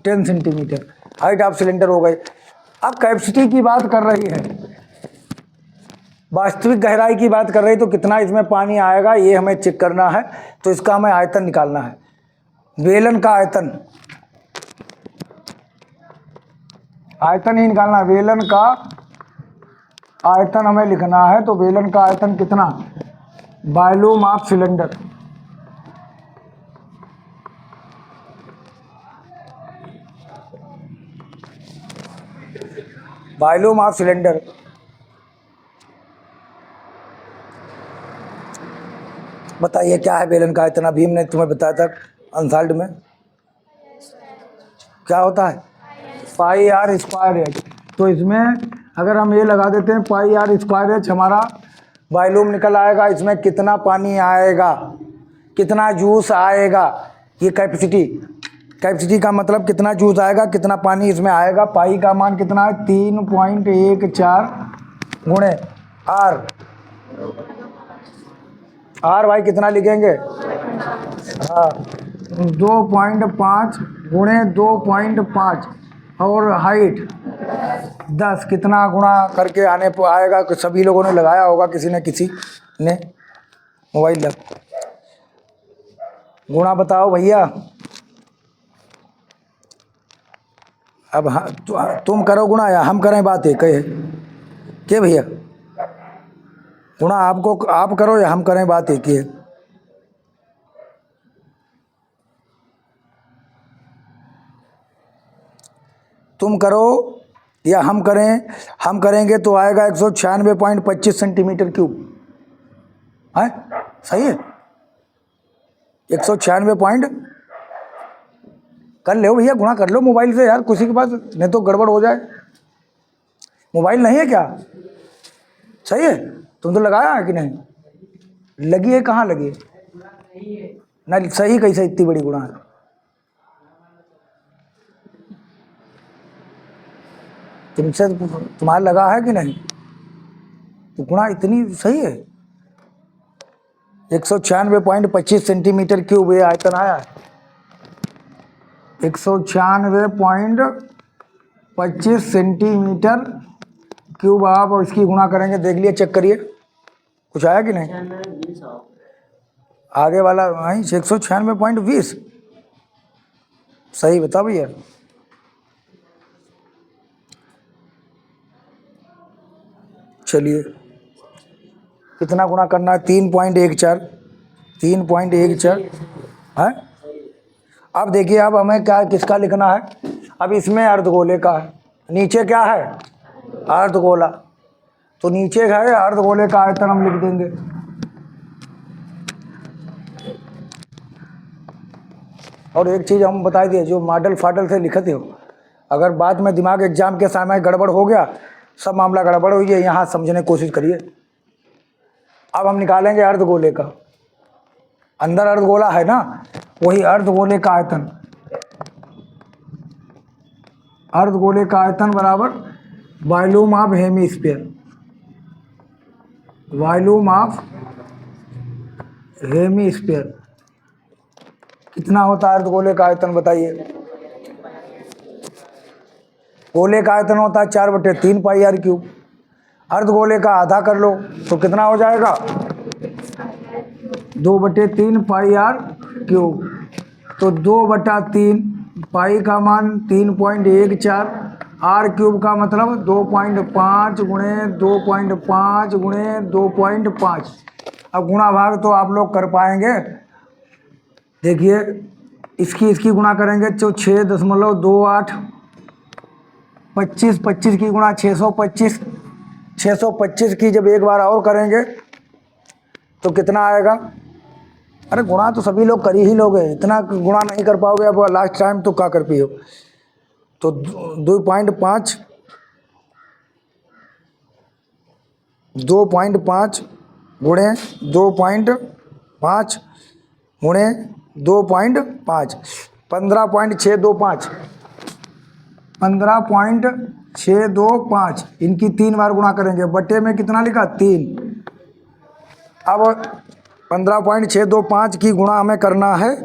10 सेंटीमीटर, हाइट ऑफ सिलेंडर हो गई। अब कैपेसिटी की बात कर रही है, वास्तविक गहराई की बात कर रही है, तो कितना इसमें पानी आएगा ये हमें चेक करना है। तो इसका हमें आयतन निकालना है, बेलन का आयतन, आयतन ही निकालना है, बेलन का आयतन हमें लिखना है। तो बेलन का आयतन कितना, volume of cylinder, volume of cylinder, बताइए क्या है बेलन का आयतन। अभी हमने तुम्हें बताया था अनसाल्ड में क्या होता है पाई आर स्क्वायर एच। तो इसमें अगर हम ये लगा देते हैं पाई आर स्क्वायर एच, हमारा वॉल्यूम निकल आएगा। इसमें कितना पानी आएगा, कितना जूस आएगा, ये कैपेसिटी, कैपेसिटी का मतलब कितना जूस आएगा, कितना पानी इसमें आएगा। पाई का मान कितना है 3.14 गुणे आर, आर भाई कितना लिखेंगे, हाँ 2.5 गुणे 2.5 और हाइट 10, कितना गुणा करके आने पर आएगा। सभी लोगों ने लगाया होगा, किसी न किसी ने मोबाइल लग, गुणा बताओ भैया। अब तुम करो गुणा या हम करें, बात है कहे के भैया, गुणा आपको आप करो या हम करें, बात एक ही है। तुम करो या हम करें, हम करेंगे तो आएगा 196.25 सेंटीमीटर क्यूब है, सही है 196 पॉइंट, कर लो भैया गुणा कर लो मोबाइल से यार, किसी के पास नहीं तो गड़बड़ हो जाए। मोबाइल नहीं है क्या, सही है, तुम तो लगाया है कि नहीं, लगी है, कहाँ लगी है ना, सही कैसे इतनी बड़ी गुणा है। तुमसे तुम्हारा लगा है कि नहीं, तो गुणा इतनी सही है, 196.25 सेंटीमीटर क्यूब ये आयतन आया है। 196.25 सेंटीमीटर क्यूब आप और इसकी गुणा करेंगे, देख लिए, चेक करिए कुछ आया कि नहीं। आगे वाला वहीं 196.20 सही बता भैया। चलिए कितना गुणा करना है, 3.14 है। अब देखिए अब हमें क्या किसका लिखना है। अब इसमें अर्धगोले का है, नीचे क्या है अर्धगोला, तो नीचे है अर्धगोले का आयतन हम लिख देंगे। और एक चीज़ हम बता दिए, जो मॉडल फाडल से लिखते हो, अगर बाद में दिमाग एग्जाम के समय गड़बड़ हो गया, सब मामला गड़बड़ हुई है, यहाँ समझने की कोशिश करिए। अब हम निकालेंगे अर्धगोले का, अंदर अर्धगोला है ना, वही अर्धगोले का आयतन। अर्धगोले का आयतन बराबर volume of hemisphere, volume of hemisphere कितना होता है अर्धगोले का आयतन बताइए। गोले का आयतन होता है 4/3 पाई आर क्यूब। अर्धगोले का आधा कर लो तो कितना हो जाएगा 2/3 पाई आर क्यूब। तो 2/3 पाई का मान 3.14, आर क्यूब का मतलब 2.5 गुणे 2.5 गुणे 2.5। अब गुणा भाग तो आप लोग कर पाएंगे। देखिए इसकी गुणा करेंगे तो 6.28, 25 की गुणा 625 की जब एक बार और करेंगे तो कितना आएगा। अरे गुणा तो सभी लोग कर ही लोगे, इतना गुणा नहीं कर पाओगे। अब लास्ट टाइम तो क्या कर पियो। तो 2.5 गुणे 2.5 गुणे 2.5 15.625 15.625। इनकी 3 बार गुणा करेंगे, बट्टे में कितना लिखा 3। अब 15.625 की गुणा हमें करना है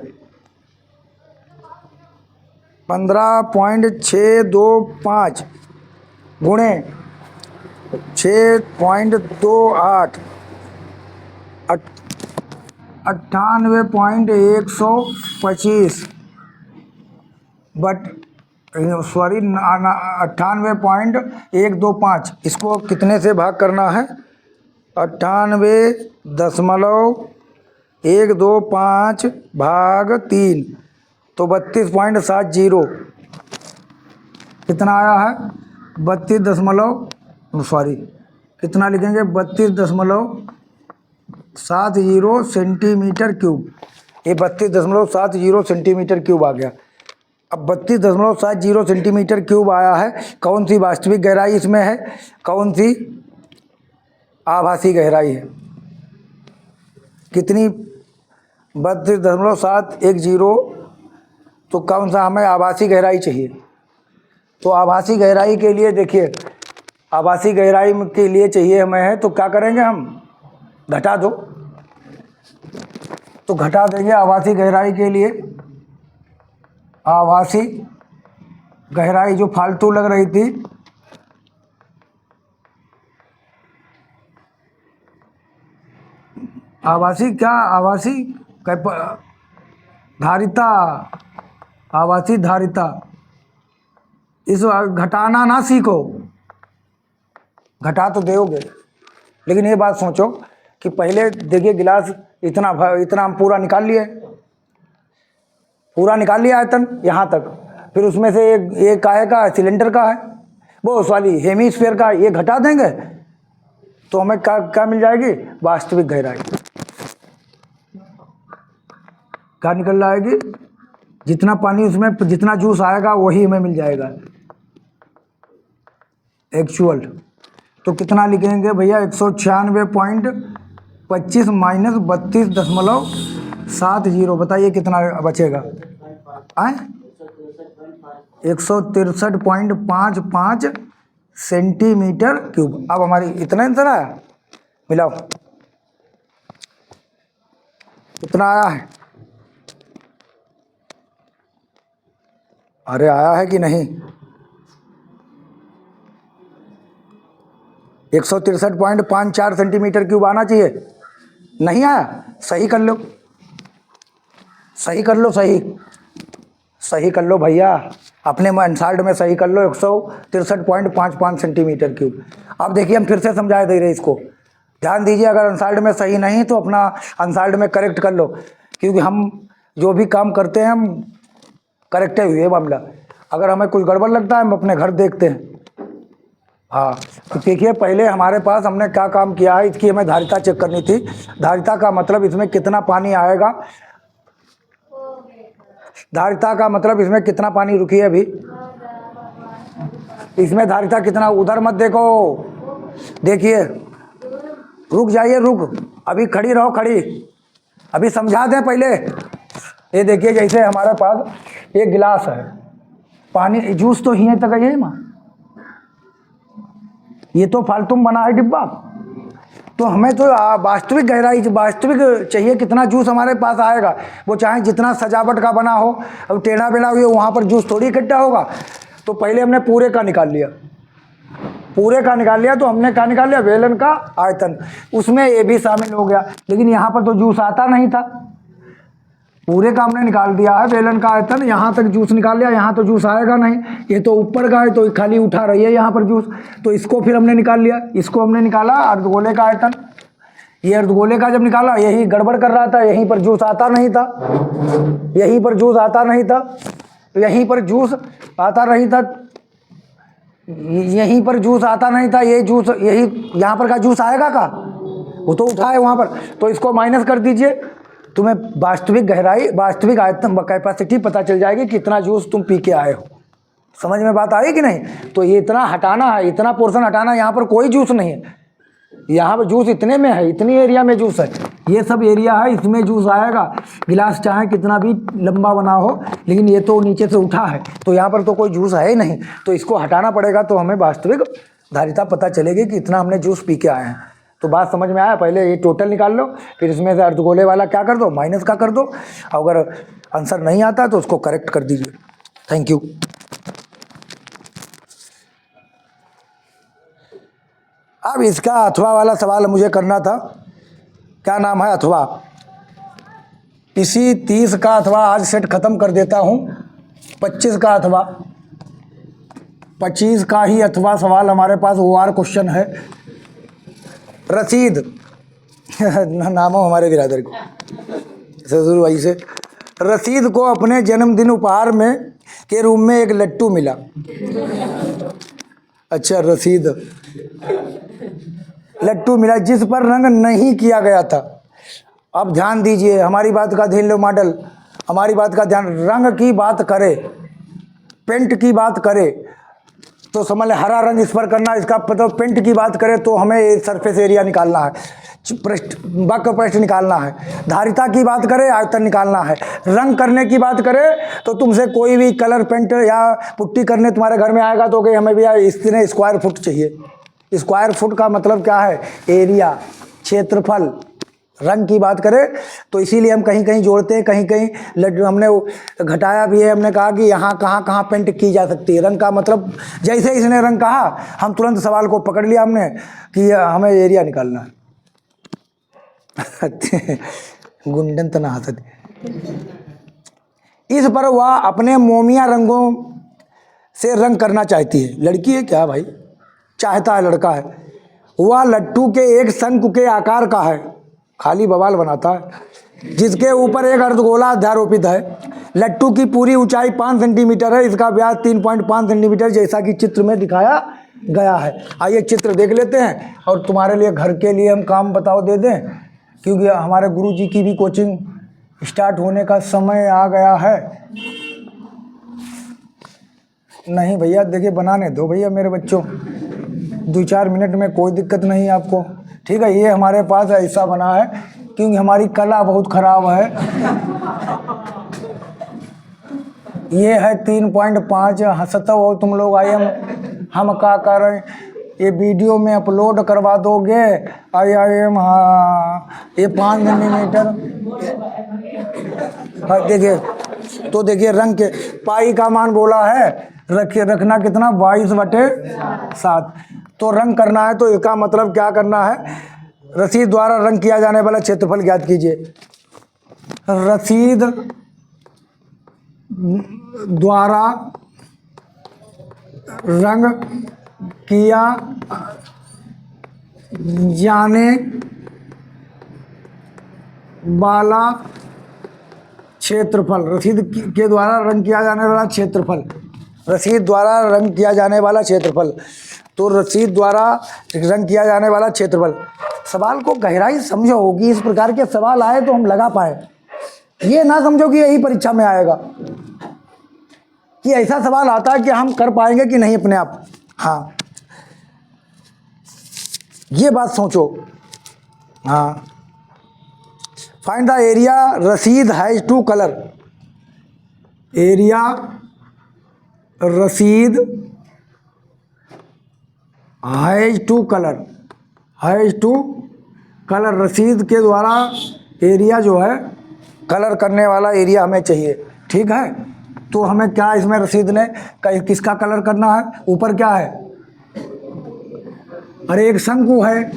15.625 गुणे 6.28 98.125 बट सॉरी 98.125। इसको कितने से भाग करना है 98.125 भाग 3 तो 32.70 कितना आया है 32 सॉरी कितना लिखेंगे 32.70 सेंटीमीटर क्यूब। ये 32.70 सेंटीमीटर क्यूब आ गया। अब 32.70 सेंटीमीटर क्यूब आया है। कौन सी वास्तविक गहराई इसमें है, कौन सी आभासी गहराई है, कितनी 32.710। तो कौन सा हमें आभासी गहराई चाहिए। तो आभासी गहराई के लिए देखिए, आभासी गहराई के लिए चाहिए हमें है, तो क्या करेंगे हम घटा दो, तो घटा देंगे आभासी गहराई के लिए। आभासी गहराई जो फालतू लग रही थी, आभासी क्या आभासी धारिता, आभासी धारिता। इस घटाना ना सीखो, घटा तो दोगे, लेकिन ये बात सोचो कि पहले देखिए गिलास इतना हम पूरा निकाल लिए, पूरा निकाल लिया आयतन यहाँ तक, फिर उसमें से एक काहे का है सिलेंडर का है, वो सॉरी हेमीस्फीयर का, ये घटा देंगे तो हमें क्या मिल जाएगी वास्तविक गहराई। क्या निकल जाएगी, जितना पानी उसमें जितना जूस आएगा वही हमें मिल जाएगा एक्चुअल। तो कितना लिखेंगे भैया 196.25 माइनस 32.70। बताइए कितना बचेगा, आए 163.55 सेंटीमीटर क्यूब। अब हमारी इतना आंसर आया, मिलाओ कितना आया है? अरे आया है कि नहीं? 163.54 सेंटीमीटर क्यूब आना चाहिए। नहीं आया? सही कर लो, सही कर लो, सही कर लो भैया, अपने अनसाल्ड में सही कर लो। 163.55 सेंटीमीटर क्यूब। अब देखिए हम फिर से समझा दे रहे इसको, ध्यान दीजिए। अगर अनसाल्ड में सही नहीं तो अपना अनसाल्ड में करेक्ट कर लो, क्योंकि हम जो भी काम करते हैं हम करेक्ट हुए मामला। अगर हमें कुछ गड़बड़ लगता है हम अपने घर देखते हैं। हाँ, तो देखिए पहले हमारे पास हमने क्या काम किया है, इसकी हमें धारिता चेक करनी थी। धारिता का मतलब इसमें कितना पानी आएगा, धारिता का मतलब इसमें कितना पानी रुकी है अभी, इसमें धारिता कितना, उधर मत देखो, देखिए रुक जाइए, रुक, अभी खड़ी रहो, खड़ी, अभी समझा दें पहले। ये देखिए जैसे हमारे पास एक गिलास है, पानी जूस तो ही तक है माँ, ये तो फालतू में बना है डिब्बा। तो हमें तो वास्तविक गहराई, वास्तविक चाहिए कितना जूस हमारे पास आएगा। वो चाहे जितना सजावट का बना हो, अब टेढ़ा बेढ़ा हुई वहाँ पर जूस थोड़ी इकट्ठा होगा। तो पहले हमने पूरे का निकाल लिया, पूरे का निकाल लिया, तो हमने क्या निकाल लिया, वेलन का आयतन, उसमें ये भी शामिल हो गया। लेकिन यहाँ पर तो जूस आता नहीं था, पूरे का हमने निकाल दिया है वेलन का आयतन, यहाँ तक जूस निकाल लिया, यहाँ तो जूस आएगा नहीं, ये तो ऊपर का है तो खाली उठा रही है यहाँ पर जूस, तो इसको फिर हमने निकाल लिया। इसको हमने निकाला अर्धगोले का आयतन, ये अर्धगोले का जब निकाला यही गड़बड़ कर रहा था, यहीं पर जूस आता नहीं था, यहीं पर जूस आता नहीं था, यहीं पर जूस आता नहीं था, यहीं पर जूस आता नहीं था, ये जूस यही यहाँ पर का जूस आएगा का, वो तो उठा है वहाँ पर। तो इसको माइनस कर दीजिए, तुम्हें वास्तविक गहराई, वास्तविक आयतन कैपेसिटी पता चल जाएगी कितना जूस तुम पी के आए हो। समझ में बात आई कि नहीं? तो ये इतना हटाना है, इतना पोर्शन हटाना, यहाँ पर कोई जूस नहीं है, यहाँ पर जूस इतने में है, इतनी एरिया में जूस है, ये सब एरिया है, इसमें जूस आएगा। गिलास चाहे कितना भी लंबा बना हो, लेकिन ये तो नीचे से उठा है, तो यहाँ पर तो कोई जूस है ही नहीं, तो इसको हटाना पड़ेगा, तो हमें वास्तविक धारिता पता चलेगी कि इतना हमने जूस पी के आए हैं। तो बात समझ में आया? पहले ये टोटल निकाल लो, फिर इसमें से अर्धगोले वाला क्या कर दो, माइनस का कर दो। अगर आंसर नहीं आता तो उसको करेक्ट कर दीजिए। Thank you. अब इसका अथवा वाला सवाल मुझे करना था। क्या नाम है? अथवा। इसी 30 का अथवा आज सेट खत्म कर देता हूँ। 25 का अथवा, 25 का ही अथवा सवाल हमारे पास OR क्वेश्चन है। रसीद नाम हो हमारे बिरादर को, ससुर भाई से। रसीद को अपने जन्मदिन उपहार में के रूप में एक लट्टू मिला। अच्छा, रसीद लट्टू मिला जिस पर रंग नहीं किया गया था। अब ध्यान दीजिए, हमारी बात का ध्यान लो मॉडल, हमारी बात का ध्यान। रंग की बात करे, पेंट की बात करे तो समझ ले हरा रंग इस पर करना, इसका मतलब पेंट की बात करें तो हमें सरफेस एरिया निकालना है, पृष्ठ वक्र पृष्ठ निकालना है। धारिता की बात करें आयतन निकालना है। रंग करने की बात करें तो तुमसे कोई भी कलर पेंट या पुट्टी करने तुम्हारे घर में आएगा तो कि हमें भी इतने स्क्वायर फुट चाहिए। स्क्वायर फुट का मतलब क्या है? एरिया, क्षेत्रफल। रंग की बात करें तो इसीलिए हम कहीं कहीं जोड़ते हैं, कहीं कहीं हमने घटाया भी है। हमने कहा कि यहाँ कहाँ कहाँ पेंट की जा सकती है। रंग का मतलब जैसे इसने रंग कहा हम तुरंत सवाल को पकड़ लिया हमने कि हमें एरिया निकालना है। गुंडन तना हंसत। इस पर वह अपने मोमिया रंगों से रंग करना चाहती है। लड़की है क्या भाई? चाहता है, लड़का है। वह लट्टू के एक शंकु के आकार का है, खाली बवाल बनाता है, जिसके ऊपर एक अर्धगोला अध्यारोपित है। लट्टू की पूरी ऊंचाई 5 सेंटीमीटर है, इसका व्यास 3.5 सेंटीमीटर जैसा कि चित्र में दिखाया गया है। आइए चित्र देख लेते हैं और तुम्हारे लिए घर के लिए हम काम बताओ दे दें, क्योंकि हमारे गुरुजी की भी कोचिंग स्टार्ट होने का समय आ गया है। नहीं भैया, देखिए बनाने दो भैया मेरे बच्चों, 2-4 मिनट में कोई दिक्कत नहीं आपको, ठीक है। ये हमारे पास ऐसा बना है क्योंकि हमारी कला बहुत ख़राब है। ये है 3.5 हंसता हो तुम लोग। हम क्या कर रहे हैं, ये वीडियो में अपलोड करवा दोगे? IIM, हाँ। ये 5 सेंटीमीटर हाँ देखिए, तो देखिए रंग के पाई का मान बोला है रखना कितना 22/7। तो रंग करना है तो इसका मतलब क्या करना है, रसीद द्वारा रंग किया जाने वाला क्षेत्रफल ज्ञात कीजिए। रसीद द्वारा रंग किया जाने वाला क्षेत्रफल, रसीद के द्वारा रंग किया जाने वाला क्षेत्रफल, रसीद द्वारा रंग किया जाने वाला क्षेत्रफल। तो रसीद द्वारा रंग किया जाने वाला क्षेत्रफल। सवाल को गहराई समझो होगी, इस प्रकार के सवाल आए तो हम लगा पाए। ये ना समझो कि यही परीक्षा में आएगा, कि ऐसा सवाल आता है कि हम कर पाएंगे कि नहीं अपने आप। हाँ, ये बात सोचो। हाँ, फाइंड द एरिया रसीद हैज टू कलर। एरिया रसीद has to colour, has to colour. रसीद के द्वारा एरिया जो है कलर करने वाला एरिया हमें चाहिए, ठीक है। तो हमें क्या इसमें रसीद ने किसका कलर करना है, ऊपर क्या है, अरे एक शंकु है,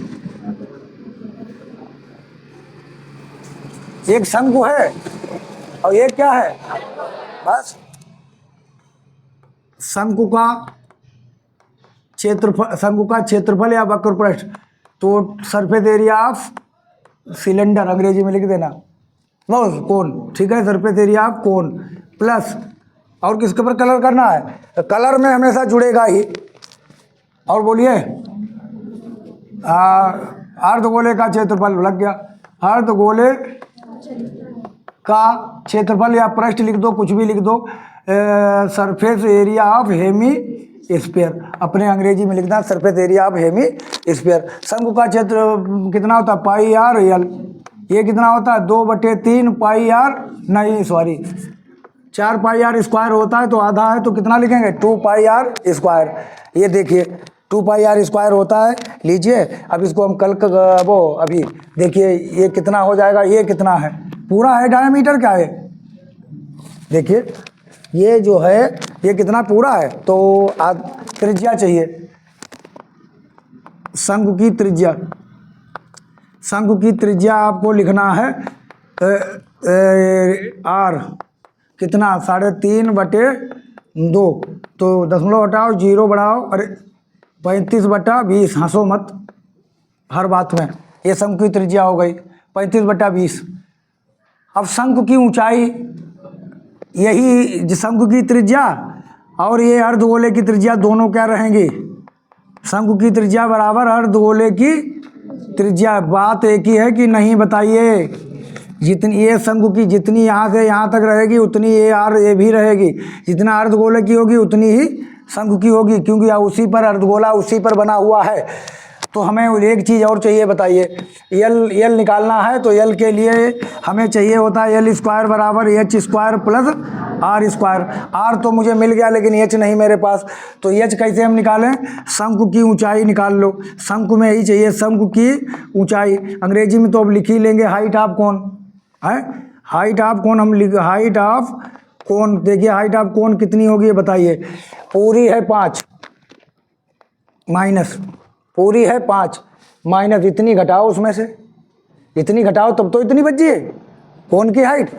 एक शंकु है और एक क्या है, बस शंकु का क्षेत्रफल, शंकु का क्षेत्रफल या वक्र पृष्ठ। तो सरफेस एरिया ऑफ सिलेंडर अंग्रेजी में लिख देना, नो कोन, ठीक है। Surface area of cone plus, और किसके ऊपर कलर करना है, तो कलर में हमेशा जुड़ेगा ही। और बोलिए, अर्धगोले का क्षेत्रफल लग गया, अर्धगोले का क्षेत्रफल या पृष्ठ लिख दो, कुछ भी लिख दो। Surface area of hemisphere, अपने अंग्रेजी में लिखना surface area of hemisphere. शंकु का क्षेत्र कितना होता है, पाई आर एल। ये कितना होता है, 2/3 पाई आर, नहीं सॉरी 4 पाई आर स्क्वायर होता है, तो आधा है तो कितना लिखेंगे, 2 पाई आर स्क्वायर। ये देखिए 2 पाई आर स्क्वायर होता है, लीजिए। अब इसको हम कल वो अभी देखिए ये कितना हो जाएगा, ये कितना है, पूरा है डायमीटर क्या है, देखिए ये जो है ये कितना पूरा है, तो त्रिज्या चाहिए, शंकु की त्रिज्या। शंकु की त्रिज्या आपको लिखना है आर कितना, 3.5/2। तो दशमलव हटाओ, 0 बढ़ाओ, अरे 35/20, हंसो मत हर बात में। ये शंकु की त्रिज्या हो गई 35/20। अब शंकु की ऊंचाई, यही शंकु की त्रिज्या और ये अर्धगोले की त्रिज्या दोनों क्या रहेंगी, शंकु की त्रिज्या बराबर अर्धगोले की त्रिज्या। बात एक ही है कि नहीं, बताइए। जितनी ये शंकु की जितनी यहाँ से यहाँ तक रहेगी उतनी ये भी रहेगी, जितना अर्धगोले की होगी उतनी ही शंकु की होगी, क्योंकि उसी पर अर्धगोला उसी पर बना हुआ है। तो हमें एक चीज़ और चाहिए, बताइए। यल निकालना है तो यल के लिए हमें चाहिए होता है L स्क्वायर बराबर H² plus R square. R तो मुझे मिल गया लेकिन H नहीं मेरे पास, तो H कैसे हम निकालें, शंकु की ऊंचाई निकाल लो। शंकु में ही चाहिए शंकु की ऊंचाई, अंग्रेजी में तो अब लिख ही लेंगे, हाइट ऑफ कोन है, हाइट ऑफ कोन हम लिख, हाइट ऑफ कोन। देखिए हाइट ऑफ कोन कितनी होगी ये बताइए, पूरी है 5 माइनस, पूरी है 5 माइनस इतनी घटाओ, उसमें से इतनी घटाओ तब तो इतनी बची है कोन की हाइट।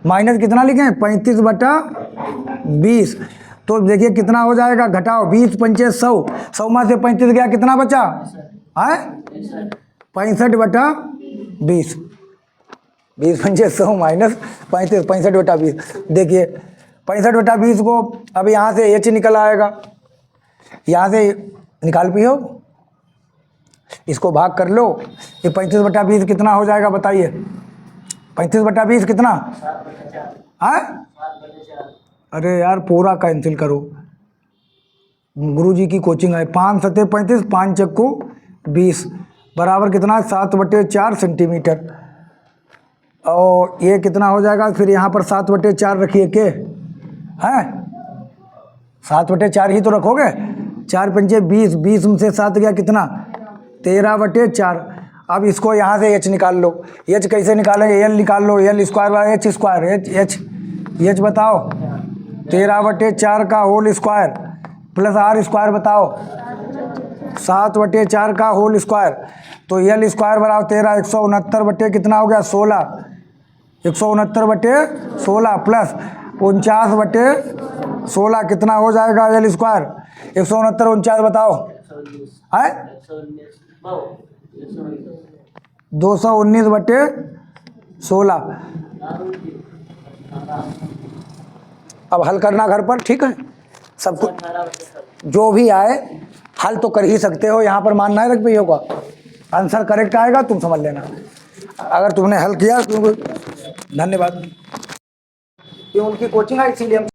माइनस कितना लिखें, 35/20। तो देखिए कितना हो जाएगा, घटाओ 20 पंचे 100, 100 में से 35 गया, कितना बचा है 65/20। 20 पंचे 100 माइनस 35, 65/20। देखिए 65/20 को अब यहाँ से H निकल आएगा, यहाँ से निकाल पियो, इसको भाग कर लो। ये 35/20 कितना हो जाएगा बताइए, 35/20 कितना है, अरे यार पूरा कैंसिल करो, गुरुजी की कोचिंग है। 5 सत्ते 35, 5 चक्कू 20 बराबर कितना, 7/4 सेंटीमीटर। और ये कितना हो जाएगा, फिर यहाँ पर 7/4 रखिए के हैं, 7/4 ही तो रखोगे, 4 पंचे 20, 20 में से 7 गया कितना 13/4। अब इसको यहाँ से एच निकाल लो। एच कैसे निकालेंगे, एल निकाल लो, L square by H square, H बताओ 13/4 का whole square plus R square बताओ 7/4 का होल स्क्वायर। तो एल स्क्वायर बराबर 13, 169 बटे कितना हो गया 16, 169/16 प्लस 49/16 कितना हो जाएगा एल स्क्वायर 169 49 बताओ है 219/16। अब हल करना घर पर, ठीक है। सब कुछ जो भी आए हल तो कर ही सकते हो, यहाँ पर मानना है रख भैया का आंसर करेक्ट आएगा, तुम समझ लेना। अगर तुमने हल किया तो धन्यवाद। ये उनकी कोचिंग है इसीलिए हम